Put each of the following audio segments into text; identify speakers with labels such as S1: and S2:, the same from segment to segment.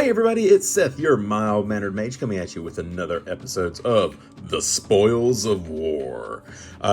S1: Hi everybody, it's Seth, your Mild Mannered Mage, coming at you with another episode of The Spoils of War.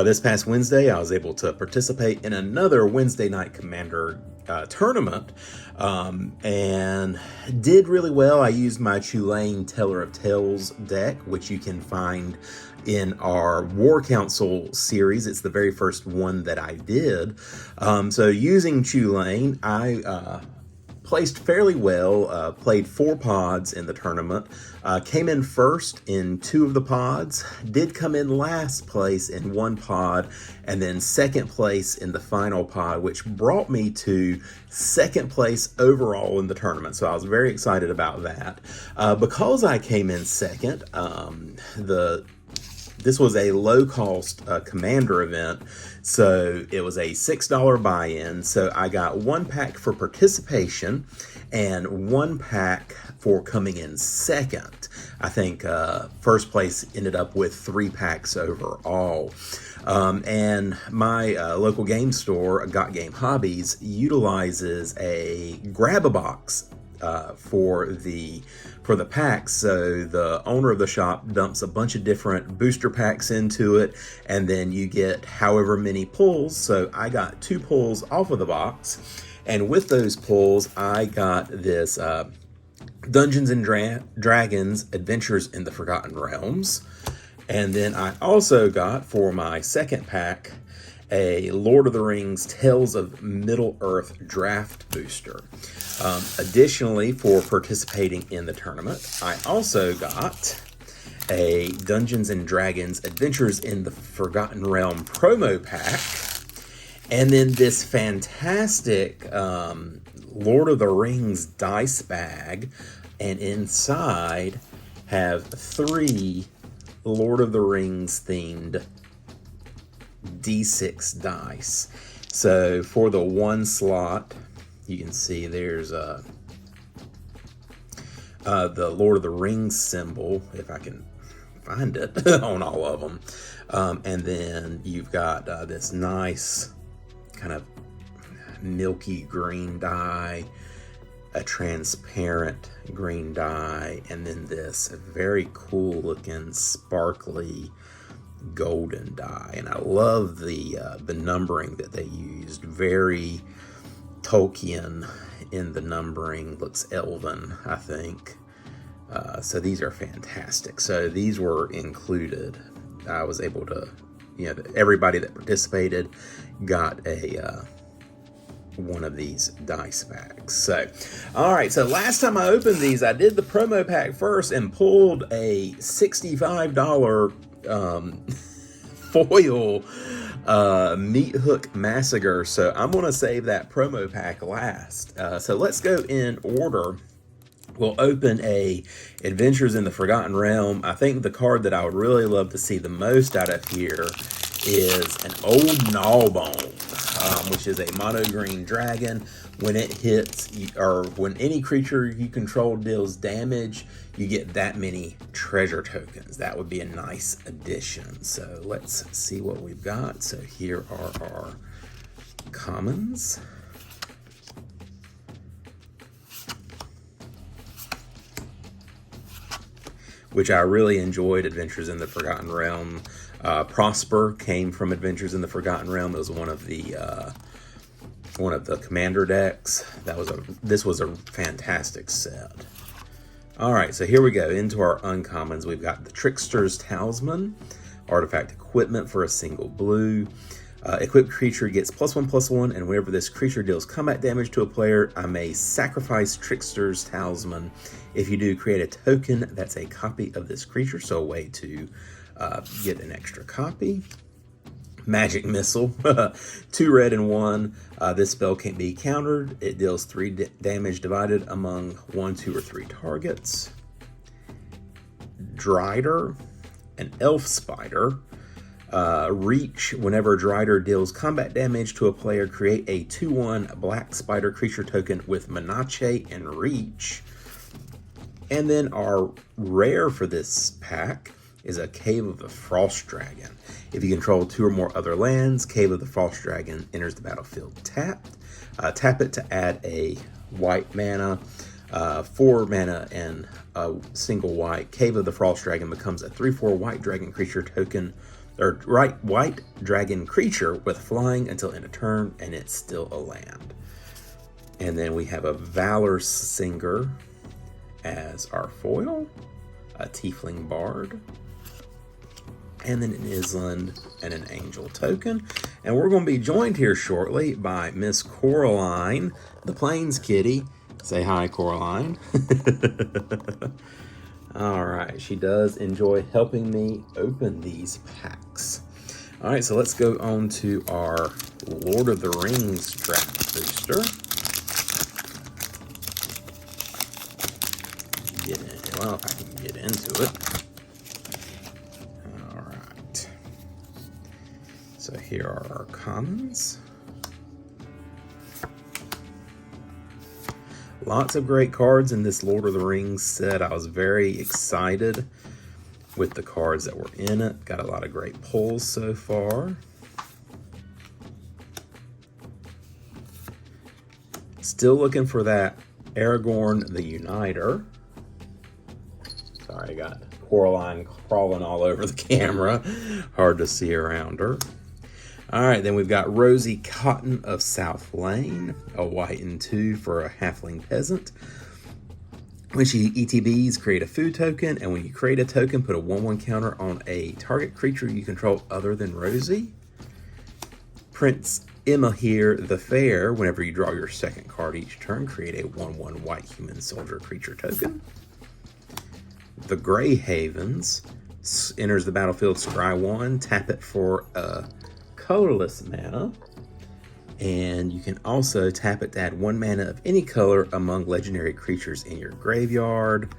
S1: This past Wednesday, I was able to participate in another Wednesday night Commander tournament, and did really well. I used my Tulane Teller of Tales deck, which you can find in our War Council series. It's the very first one that I did. So using Tulane, I placed fairly well, played 4 pods in the tournament, came in first in 2 of the pods, did come in last place in 1 pod, and then second place in the final pod, which brought me to second place overall in the tournament. So I was very excited about that. Because I came in second, this was a low-cost commander event, so it was a $6 buy-in. So I got 1 pack for participation and 1 pack for coming in second. I think first place ended up with 3 packs overall. And my local game store, Got Game Hobbies, utilizes a grab-a-box for the packs. So the owner of the shop dumps a bunch of different booster packs into it, and then you get however many pulls. So I got 2 pulls off of the box, and with those pulls I got this Dungeons and Dragons Adventures in the Forgotten Realms, and then I also got for my second pack a Lord of the Rings Tales of Middle-earth draft booster. Additionally, for participating in the tournament, I also got a Dungeons and Dragons Adventures in the Forgotten Realm promo pack, and then this fantastic Lord of the Rings dice bag, and inside have 3 Lord of the Rings themed D6 dice. So for the 1 slot, you can see there's the Lord of the Rings symbol, if I can find it, on all of them. And then you've got this nice kind of milky green die, a transparent green die, and then this very cool looking sparkly golden die. And I love the numbering that they used. Very Tolkien in the numbering, looks elven, I think. So these are fantastic. So these were included. I was able to, everybody that participated got a one of these dice packs. So, all right. So last time I opened these, I did the promo pack first and pulled a $65 foil Meat Hook Massacre. So I'm going to save that promo pack last. So let's go in order. We'll open a Adventures in the Forgotten Realm. I think the card that I would really love to see the most out of here is an Old Gnawbone, which is a mono green dragon. When it hits, or when any creature you control deals damage, you get that many treasure tokens. That would be a nice addition. So let's see what we've got. So here are our commons. Which I really enjoyed. Adventures in the Forgotten Realm. Prosper came from Adventures in the Forgotten Realm. It was one of the commander decks. This was a fantastic set. All right, so here we go into our uncommons. We've got the Trickster's Talisman, artifact equipment for a single blue. Equipped creature gets +1/+1, and whenever this creature deals combat damage to a player, I may sacrifice Trickster's Talisman. If you do, create a token that's a copy of this creature, so a way to get an extra copy. Magic Missile, 2 red and 1. This spell can't be countered. It deals 3 damage divided among 1, 2, or 3 targets. Drider, an elf spider. Reach, whenever Drider deals combat damage to a player, create a 2/1 black spider creature token with Menache and Reach. And then our rare for this pack is a Cave of the Frost Dragon. If you control 2 or more other lands, Cave of the Frost Dragon enters the battlefield tapped. Tap it to add a white mana. 4 mana and a single white. Cave of the Frost Dragon becomes a 3/4 white dragon creature token, or white dragon creature with flying until end of turn, and it's still a land. And then we have a Valor Singer as our foil, a Tiefling Bard, and then an Island and an Angel token. And we're going to be joined here shortly by Miss Coraline the Planeskitty. Say hi, Coraline. All right, she does enjoy helping me open these packs. All right, so let's go on to our Lord of the Rings draft booster. Get in, well, if I can get into it. All right. So here are our commons. Lots of great cards in this Lord of the Rings set. I was very excited with the cards that were in it. Got a lot of great pulls so far. Still looking for that Aragorn the Uniter. Sorry, I got Coraline crawling all over the camera. Hard to see around her. All right, then we've got Rosie Cotton of South Lane, a white and 2 for a halfling peasant. When she ETBs, create a food token, and when you create a token, put a 1/1 counter on a target creature you control other than Rosie. Prince Imahir the Fair, whenever you draw your second card each turn, create a 1/1 white human soldier creature token. The Grey Havens enters the battlefield, scry 1, tap it for a colorless mana, and you can also tap it to add 1 mana of any color among legendary creatures in your graveyard.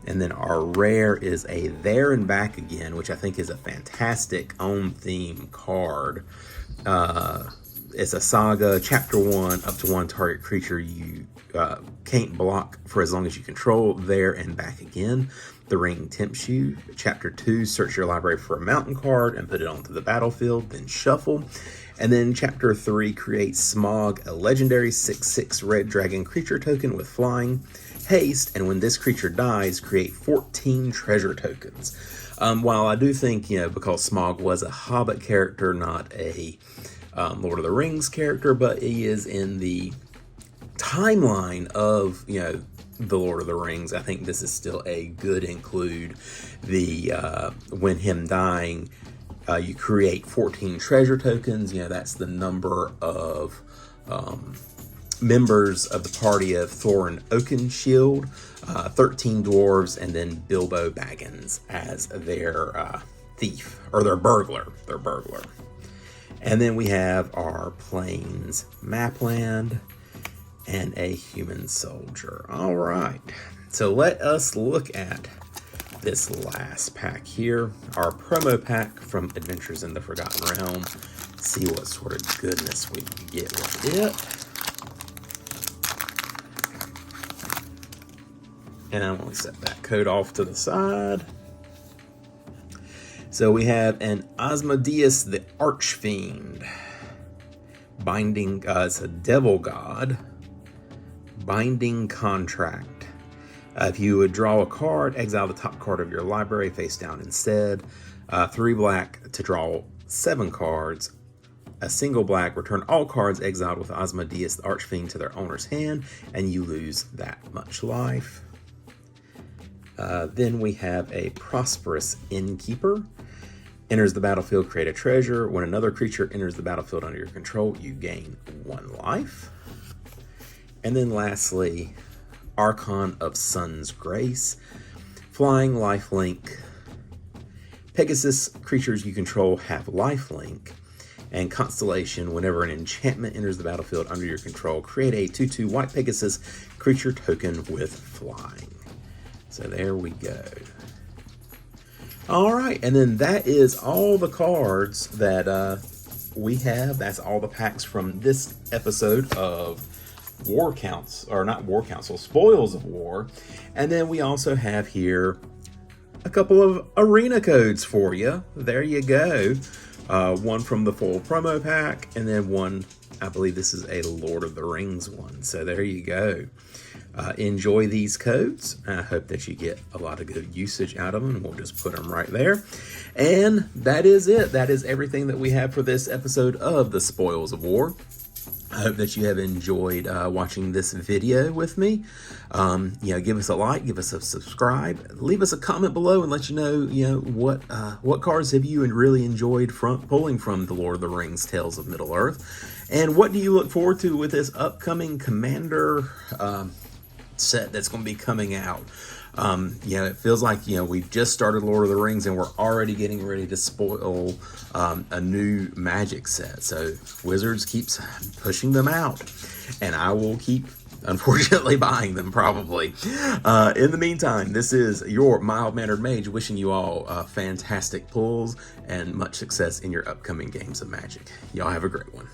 S1: And then our rare is a There and Back Again, which I think is a fantastic own theme card. It's a saga, chapter 1, up to 1 target creature you can't block for as long as you control, There and Back Again. The Ring tempts you. Chapter 2, search your library for a mountain card and put it onto the battlefield, then shuffle. And then Chapter 3, create Smog, a legendary 6/6 red dragon creature token with flying, haste, and when this creature dies, create 14 treasure tokens. While I do think, because Smog was a Hobbit character, not a Lord of the Rings character, but he is in the timeline of, the Lord of the Rings, I think this is still a good include. The when him dying, you create 14 treasure tokens. That's the number of members of the party of Thorin Oakenshield, 13 dwarves, and then Bilbo Baggins as their thief, or their burglar. And then we have our Plains Mapland and a human soldier. All right, so let us look at this last pack here, our promo pack from Adventures in the Forgotten Realm. See what sort of goodness we can get with it. And I'm going to set that code off to the side. So we have an Asmodeus the Archfiend. Binding, it's a devil god. Binding Contract. If you would draw a card, exile the top card of your library face down instead. 3 black to draw 7 cards. A single black, return all cards exiled with Asmodeus the Archfiend to their owner's hand, and you lose that much life. Then we have a Prosperous Innkeeper. Enters the battlefield, create a treasure. When another creature enters the battlefield under your control, you gain 1 life. And then lastly, Archon of Sun's Grace. Flying, lifelink. Pegasus, creatures you control have lifelink. And Constellation, whenever an enchantment enters the battlefield under your control, create a 2/2 white Pegasus creature token with flying. So there we go. All right, and then that is all the cards that we have. That's all the packs from this episode of War Counts, or not War Council, Spoils of War. And then we also have here a couple of arena codes for you. There you go. One from the full promo pack, and then one, I believe this is a Lord of the Rings one. So there you go. enjoy these codes. I hope that you get a lot of good usage out of them. We'll just put them right there. And that is it. That is everything that we have for this episode of The Spoils of War. I hope that you have enjoyed watching this video with me. Give us a like, give us a subscribe, leave us a comment below, and let you know, what cards have you really enjoyed pulling from the Lord of the Rings Tales of Middle Earth, and what do you look forward to with this upcoming Commander set that's going to be coming out. It feels like, we've just started Lord of the Rings and we're already getting ready to spoil a new Magic set. So Wizards keeps pushing them out, and I will keep, unfortunately, buying them probably. In the meantime, this is your Mild Mannered Mage wishing you all fantastic pulls and much success in your upcoming games of Magic. Y'all have a great one.